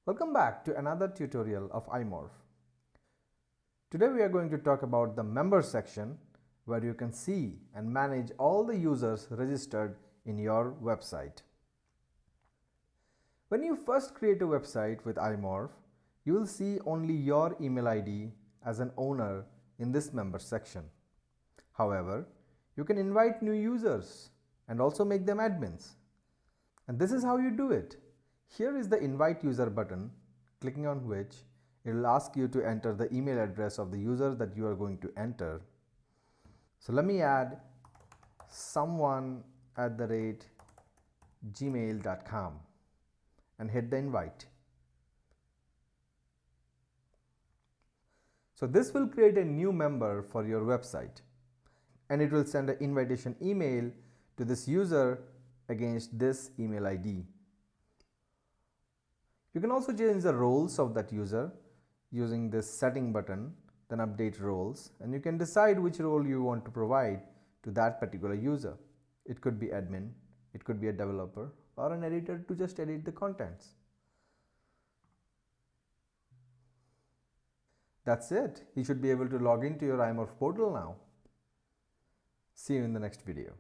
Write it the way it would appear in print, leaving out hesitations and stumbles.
Welcome back to another tutorial of imorph. Today we are going to talk about the members section where you can see and manage all the users registered in your website. When you first create a website with imorph, you will see only your email ID as an owner in this members section. However, you can invite new users and also make them admins. And this is how you do it. Here is the invite user button, clicking on which it will ask you to enter the email address of the user that you are going to enter. So let me add someone@gmail.com and hit the invite. So this will create a new member for your website and it will send an invitation email to this user against this email ID. You can also change the roles of that user using this setting button, then update roles, and you can decide which role you want to provide to that particular user. It could be admin, it could be a developer, or an editor to just edit the contents. That's it. You should be able to log into your imorph portal now. See you in the next video.